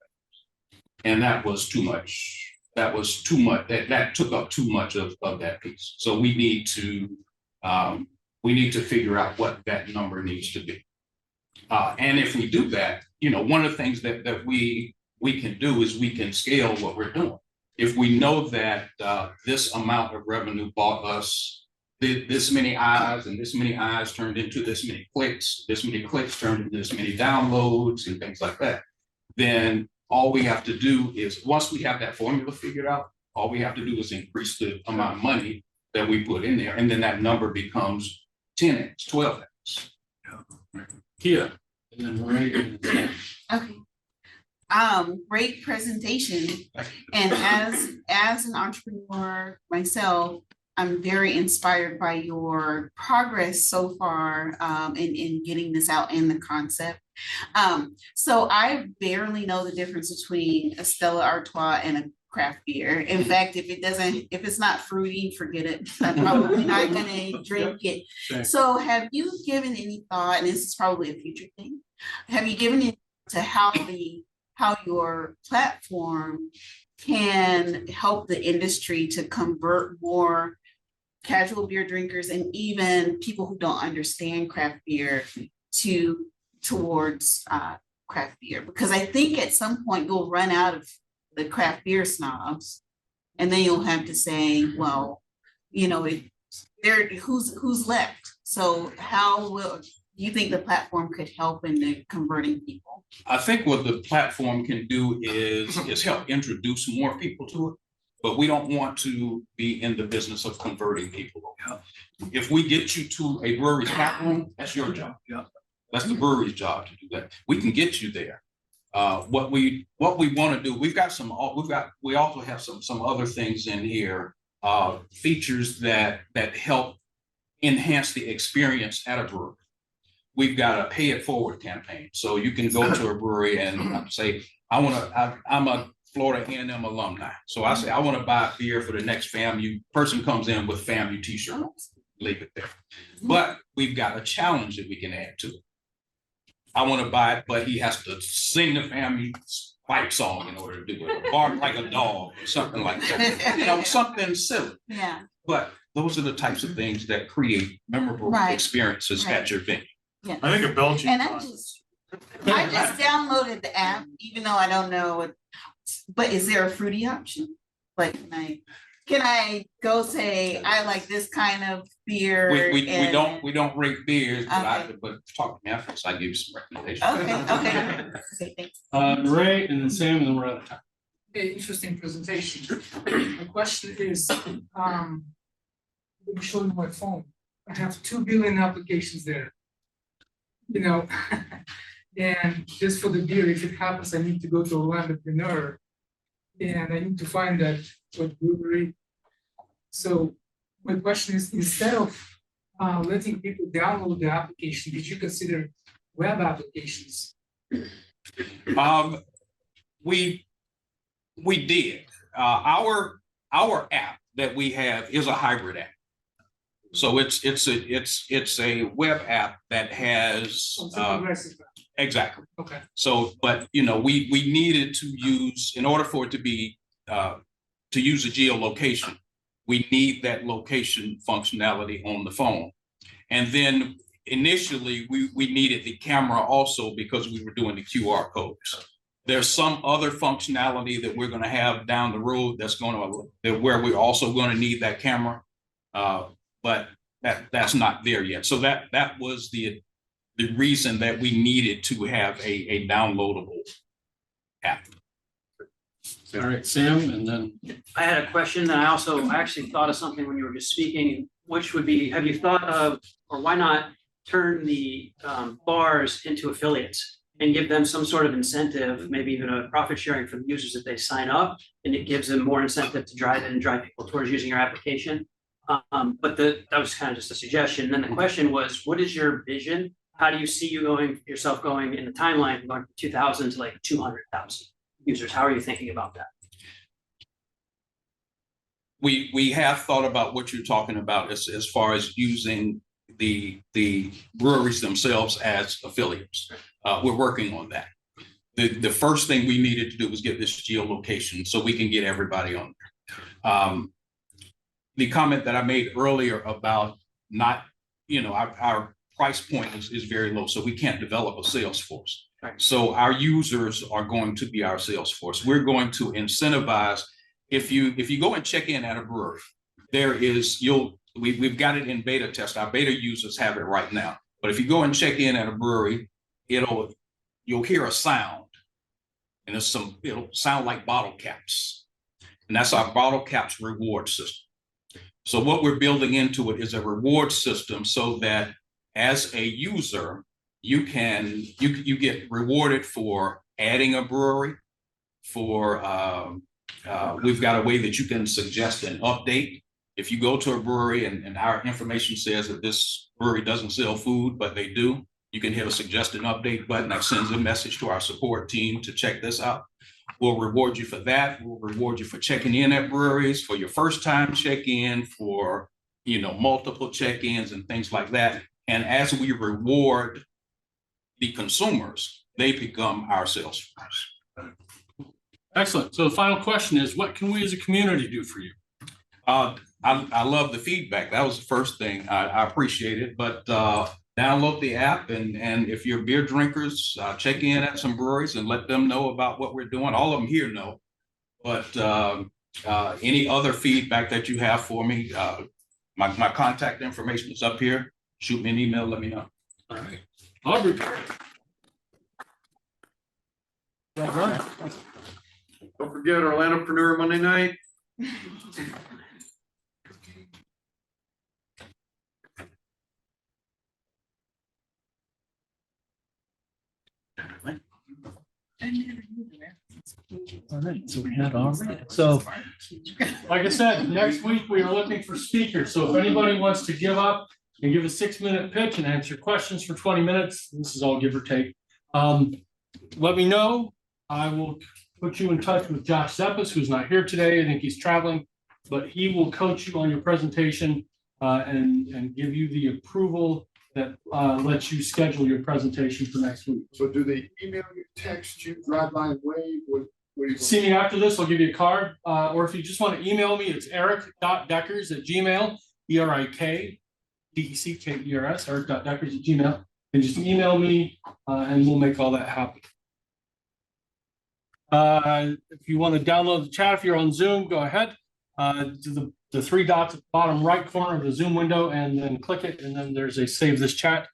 S3: And that was too much. That was too much. That took up too much of that piece. So we need to figure out what that number needs to be. And if we do that, you know, one of the things that we can do is we can scale what we're doing. If we know that this amount of revenue bought us this many eyes, and this many eyes turned into this many clicks turned into this many downloads and things like that, then all we have to do is, once we have that formula figured out, all we have to do is increase the amount of money that we put in there, and then that number becomes 10x, 12x.
S1: Kia. And then Ray and then Sam.
S11: Okay. Great presentation. And as an entrepreneur myself, I'm very inspired by your progress so far in getting this out and the concept. So I barely know the difference between a Stella Artois and a craft beer. In fact, if it's not fruity, forget it. I'm probably not gonna drink it.
S1: Okay.
S11: So have you given any thought, and this is probably a future thing, have you given it to how your platform can help the industry to convert more casual beer drinkers and even people who don't understand craft beer towards craft beer? Because I think at some point you'll run out of the craft beer snobs, and then you'll have to say, well, you know, who's left? So how will you think the platform could help in the converting people?
S3: I think what the platform can do is help introduce more people to it, but we don't want to be in the business of converting people. If we get you to a brewery tap room, that's your job.
S9: Yeah.
S3: That's the brewery's job to do that. We can get you there. What we want to do, we also have some other things in here, features that help enhance the experience at a brewery. We've got a pay it forward campaign. So you can go to a brewery and say, I'm a Florida A&M alumni. So I say, I want to buy a beer for the next FAMU. Person comes in with FAMU t-shirt, leave it there. But we've got a challenge that we can add to it. I want to buy it, but he has to sing the FAMU fight song in order to do it, or bark like a dog or something like that. You know, something silly.
S11: Yeah.
S3: But those are the types of things that create memorable experiences at your venue.
S11: Yeah.
S1: I think a Belgian.
S11: And I just downloaded the app, even though I don't know what, but is there a fruity option? Like, can I go say, I like this kind of beer?
S3: We don't rate beers, but talk to me after, so I give you some recommendations.
S11: Okay, thanks.
S1: Ray and then Sam, and then we're out of time.
S6: Okay, interesting presentation. My question is, I'm showing my phone. I have 2 billion applications there. You know, and just for the beer, if it happens, I need to go to Orlandopreneur, and I need to find that brewery. So my question is, instead of letting people download the application, did you consider web applications?
S3: We did. Our app that we have is a hybrid app. So it's a web app that has exactly.
S6: Okay.
S3: So, but you know, we needed to use, in order for it to be to use a geolocation, we need that location functionality on the phone. And then initially we needed the camera also because we were doing the QR codes. There's some other functionality that we're going to have down the road that's where we're also going to need that camera. But that's not there yet. So that was the reason that we needed to have a downloadable app.
S1: All right, Sam, and then.
S12: I had a question, and I actually thought of something when you were just speaking, which would be, have you thought of, or why not turn the bars into affiliates and give them some sort of incentive, maybe even a profit sharing for the users that they sign up, and it gives them more incentive to drive people towards using your application. But that was kind of just a suggestion. And then the question was, what is your vision? How do you see yourself going in the timeline from 2,000 to like 200,000 users? How are you thinking about that?
S3: We have thought about what you're talking about as far as using the breweries themselves as affiliates. We're working on that. The first thing we needed to do was get this geolocation so we can get everybody on there. The comment that I made earlier about not, our price point is very low, so we can't develop a sales force.
S12: Right.
S3: So our users are going to be our sales force. We're going to incentivize. If you go and check in at a brewery, we've got it in beta test. Our beta users have it right now. But if you go and check in at a brewery, you'll hear a sound, and it'll sound like bottle caps, and that's our bottle caps reward system. So what we're building into it is a reward system so that as a user, you get rewarded for adding a brewery, we've got a way that you can suggest an update. If you go to a brewery and our information says that this brewery doesn't sell food, but they do, you can hit a suggest an update button that sends a message to our support team to check this out. We'll reward you for that. We'll reward you for checking in at breweries, for your first time check-in, for multiple check-ins and things like that. And as we reward the consumers, they become our sales force.
S1: Excellent. So the final question is, what can we as a community do for you?
S3: I love the feedback. That was the first thing. I appreciate it. But download the app, and if you're beer drinkers, check in at some breweries and let them know about what we're doing. All of them here know. But any other feedback that you have for me, my contact information is up here. Shoot me an email, let me know.
S1: All right. Aubrey. Well done.
S10: Don't forget Orlandopreneur Monday night.
S1: All right, so we had Aubrey. So, like I said, next week we are looking for speakers. So if anybody wants to give up and give a 6-minute pitch and answer questions for 20 minutes, this is all give or take. Let me know. I will put you in touch with Josh Zeppes, who's not here today. I think he's traveling, but he will coach you on your presentation and give you the approval that lets you schedule your presentation for next week.
S7: So do they email you, text you, drive by and wave? What do you?
S1: See me after this, I'll give you a card. Or if you just want to email me, it's eric.deckers@gmail, ERIKDECKERS, eric.deckers@gmail. And just email me and we'll make all that happen. If you want to download the chat, if you're on Zoom, go ahead. To the 3 dots at the bottom right corner of the Zoom window, and then click it, and then there's a save this chat.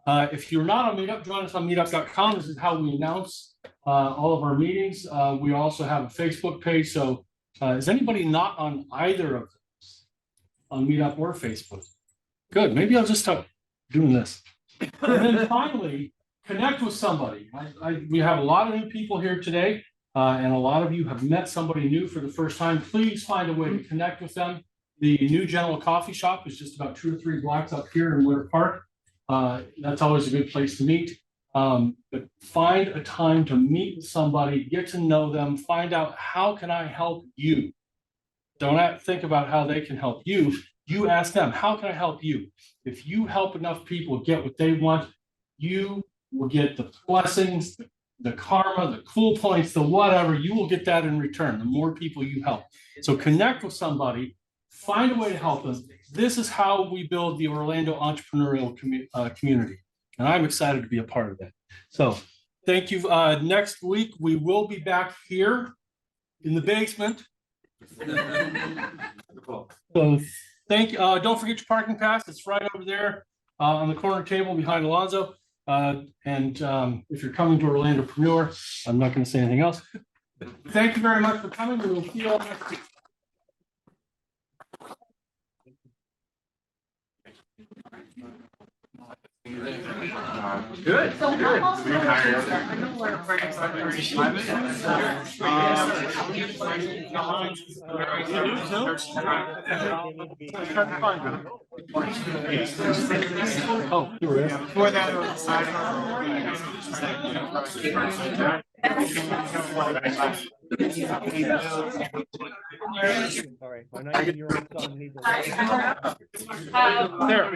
S1: If you're not on Meetup, join us on meetup.com. This is how we announce all of our meetings. We also have a Facebook page. So is anybody not on either of those, on Meetup or Facebook? Good. Maybe I'll just start doing this. And then finally, connect with somebody. We have a lot of new people here today. And a lot of you have met somebody new for the first time. Please find a way to connect with them. The New General Coffee Shop is just about 2 or 3 blocks up here in Winter Park. That's always a good place to meet. But find a time to meet with somebody, get to know them, find out how can I help you. Don't think about how they can help you. You ask them, how can I help you? If you help enough people get what they want, you will get the blessings, the karma, the cool points, the whatever, you will get that in return, the more people you help. So connect with somebody, find a way to help them. This is how we build the Orlando entrepreneurial community. And I'm excited to be a part of that. So thank you. Next week, we will be back here in the basement. So thank you. Don't forget your parking pass. It's right over there on the corner table behind Alonzo. If you're coming to Orlandopreneur, I'm not going to say anything else. Thank you very much for coming. We will see you all next week.
S10: Good.
S2: So how long will
S1: Oh, you were there.
S5: For that side.
S1: There,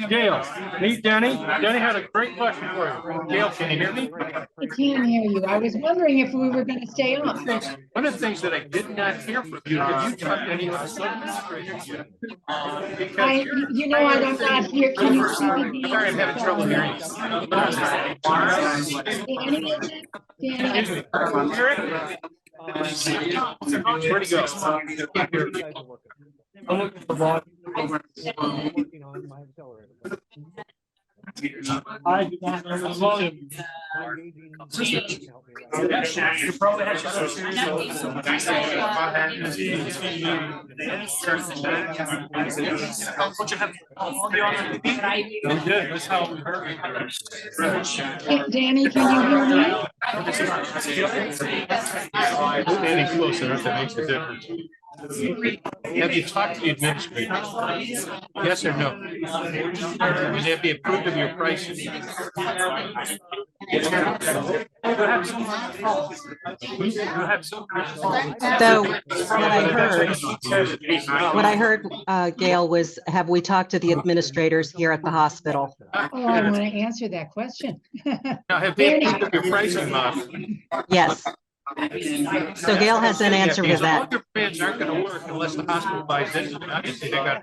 S1: Gail, meet Denny. Denny had a great question for you. Gail, can you hear me?
S4: I can't hear you. I was wondering if we were going to stay on.
S1: One of the things that I did not hear from you, have you talked to any of the administrators yet?
S4: I, you know, I'm not here. Can you speak again?
S1: Sorry, I'm having trouble hearing you.
S4: Danny?
S1: Where'd he go? Can't hear you. I do not know the volume. You probably had That's how we heard it.
S4: Danny, can you hear me?
S1: Standing closer, that makes a difference. Have you talked to the administrators? Yes or no? Will they be approved of your pricing?
S13: So what I heard, Gail, was have we talked to the administrators here at the hospital?
S4: Oh, I want to answer that question.
S1: Now, have they approved of your pricing model?
S13: Yes. So Gail has an answer for
S1: Because all
S13: that.
S1: your plans aren't gonna work unless the hospital buys into them. Obviously, they got.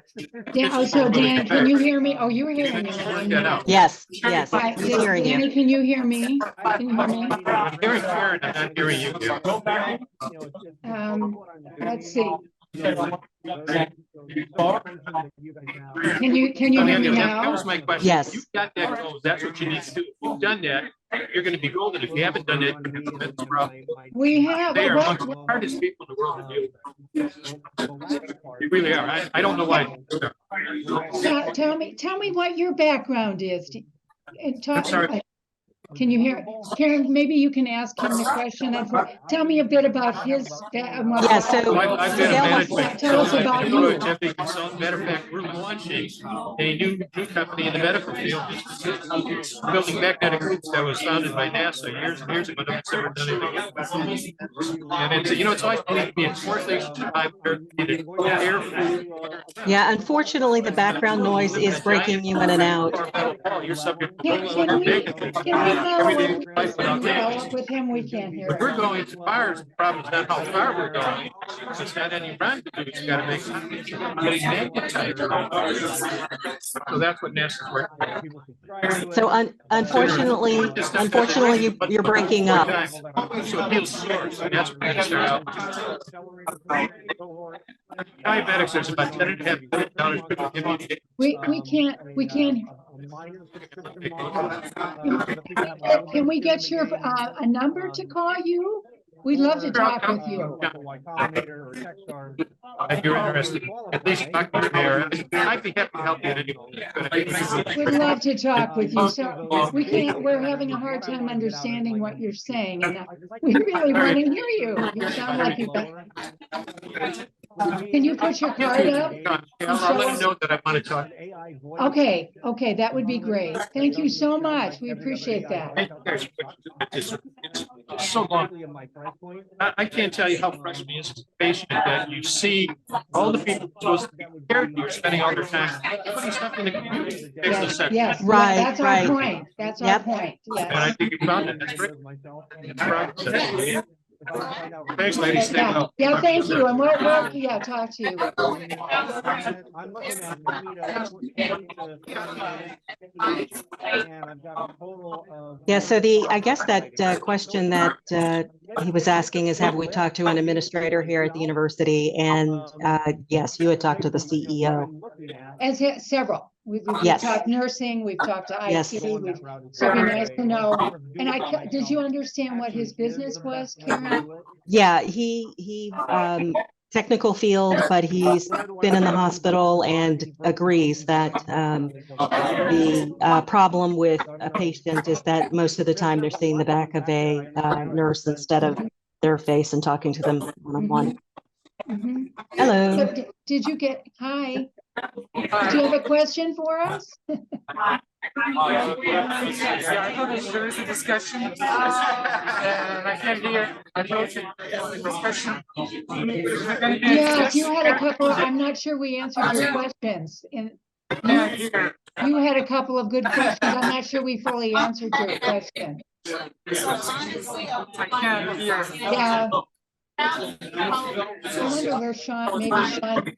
S4: So Dan, can you hear me? Oh, you're hearing me.
S13: Yes, yes, he's hearing
S4: Danny,
S13: you.
S4: can you hear me? Can you hear me?
S1: I'm hearing Karen, I'm not hearing you. Gail.
S4: Let's see. Can you hear me
S1: That
S4: now?
S1: was my question.
S13: Yes.
S1: You got that goal. That's what you need to do. If you've done that, you're gonna be golden. If you haven't done it, that's a problem.
S4: We have.
S1: They are among the hardest people in the world to deal with. You really are. I don't know why.
S4: Tell me what your background is. And talk.
S1: I'm sorry.
S4: Can you hear? Karen, maybe you can ask him the question. Tell me a bit about his.
S13: Yeah, so
S1: I've been a
S13: Gail
S1: management.
S4: Tell us about you.
S1: Matter of fact, we're launching a new company in the medical field. Building magnetic groups that was founded by NASA years and years ago. That's never done anything. And it's, you know, it's always going to be a four things to time air, food.
S13: Yeah, unfortunately, the background noise is breaking you in and out.
S1: You're subject to
S4: Can we follow up with him? We can't hear
S1: If we're
S4: it.
S1: going to fires, the problem is not how far we're going. It's not any run to do. It's got to make getting magnetized. So that's what NASA's working on.
S13: So unfortunately, you're breaking up.
S1: So it feels sore. So that's what we start out. Diabetics, there's about 10.5 million.
S4: We can't. Can we get your a number to call you? We'd love to talk with you.
S1: If you're interested, at least talk to Tamara. I'd be happy to help you.
S4: We'd love to talk with you. So we're having a hard time understanding what you're saying. And we really want to hear you. You sound like you've got. Can you put your card up?
S1: I'll let him know that I want to talk.
S4: Okay, that would be great. Thank you so much. We appreciate that.
S1: It's so long. I can't tell you how frustrating it is as a patient that you see all the people supposed to be cared, you're spending all their time putting stuff in the computer.
S4: Yes,
S13: Right,
S4: that's our
S13: right.
S4: point. That's our
S13: Yep.
S4: point.
S1: And I
S4: Yes.
S1: think you found it. That's great. It's progress. Thanks, ladies. Stay well.
S4: Yeah, thank you. And we'll talk to you.
S13: Yeah, so I guess that question that he was asking is, have we talked to an administrator here at the university? And yes, you had talked to the CEO.
S4: As several. We've
S13: Yes.
S4: talked nursing, we've talked to
S13: Yes.
S4: IT, so it'd be nice to know. And did you understand what his business was, Karen?
S13: Yeah, he technical field, but he's been in the hospital and agrees that the problem with a patient is that most of the time they're seeing the back of a nurse instead of their face and talking to them one-on-one.
S4: Mhm.
S13: Hello.
S4: So did you get, hi, Do you have a question for us?
S6: Yeah, I thought there is a discussion. And I can't hear. I know it's a discussion.
S4: Yes, you had a couple, I'm not sure we answered your questions. And you had a couple of good questions. I'm not sure we fully answered your question.
S6: I can't hear.
S4: Yeah. I wonder where Sean, maybe Sean.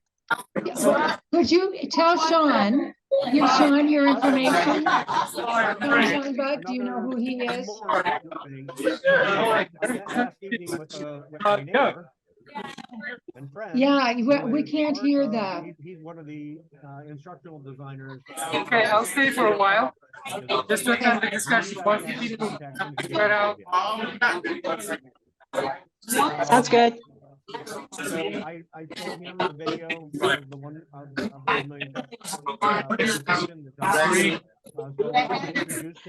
S4: Could you tell Sean, give Sean your information? Sean Buck, do you know who he is? Yeah, we can't hear that.
S14: He's one of the instructional designers.
S6: Okay, I'll stay for a while. Just to attend the discussion. Once you people spread out.
S13: Sounds good.
S14: So I told him the video of the one of the $1 million.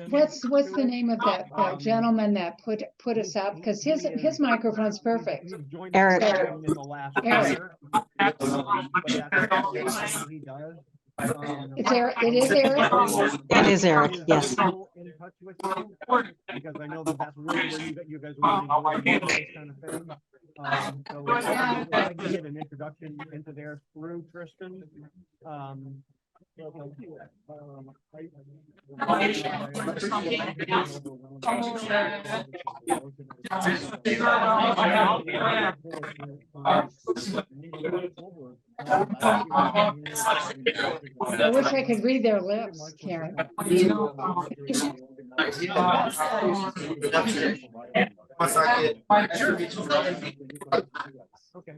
S4: What's the name of that gentleman that put us up? Because his microphone's perfect.
S13: Eric.
S4: Eric. It's Eric. It is Eric.
S13: It is Eric. Yes.
S14: Because I know that that's really where you guys want to do this kind of thing. So I can get an introduction into there through Tristan.
S4: I wish I could read their lips, Karen.
S14: Okay.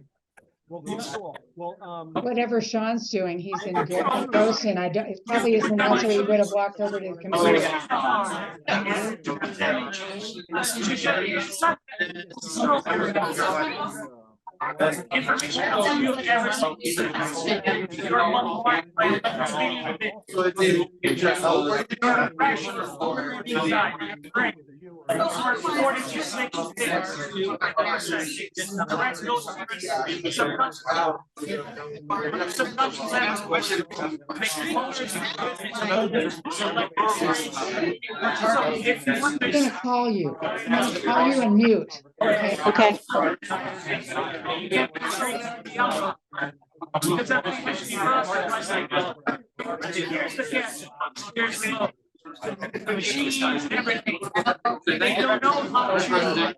S14: Well, cool. Well,
S4: whatever Sean's doing, he's in good person. I don't, it probably isn't also he would have walked over to the computer. I'm gonna call you. I'm gonna call you and mute. Okay.
S13: Okay.
S6: They don't know how to.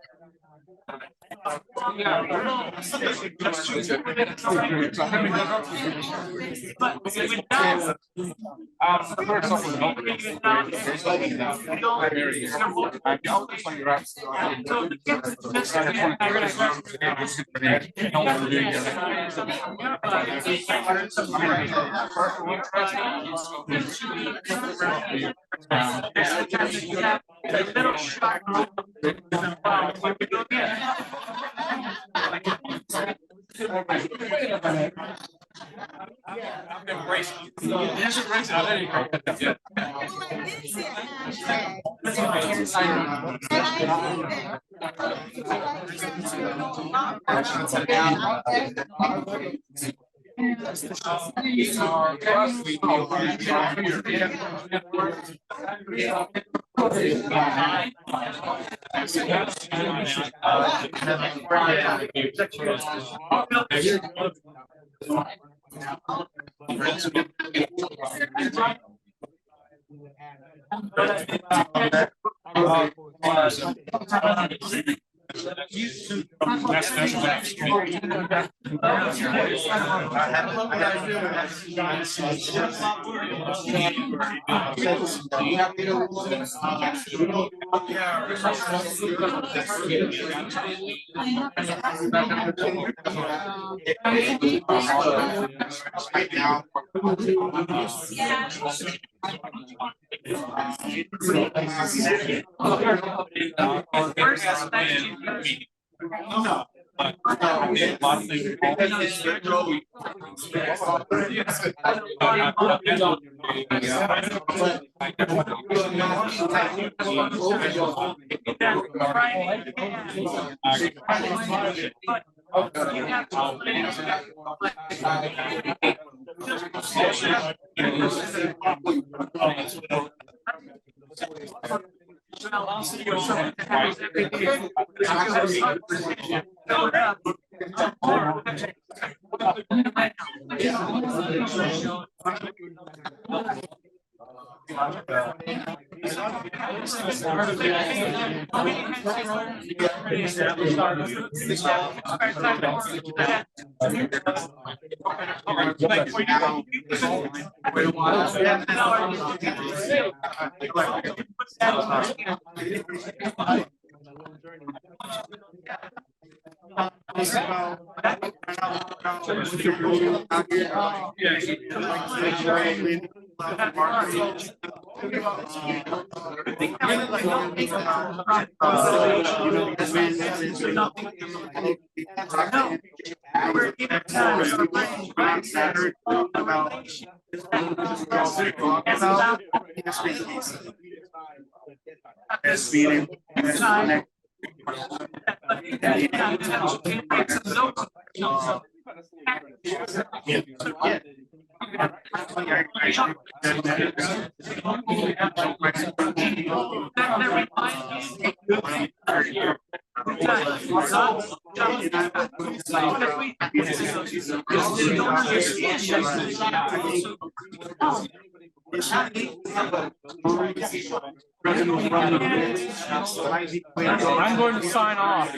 S1: I'm going to sign off.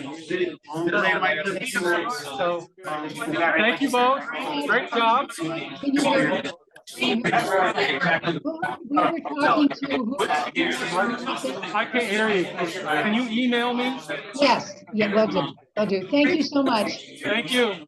S1: So, thank you both. Great job.
S4: We were talking to.
S1: I can't hear you. Can you email me?
S4: Yes, yeah, will do. Will do. Thank you so much.
S1: Thank you.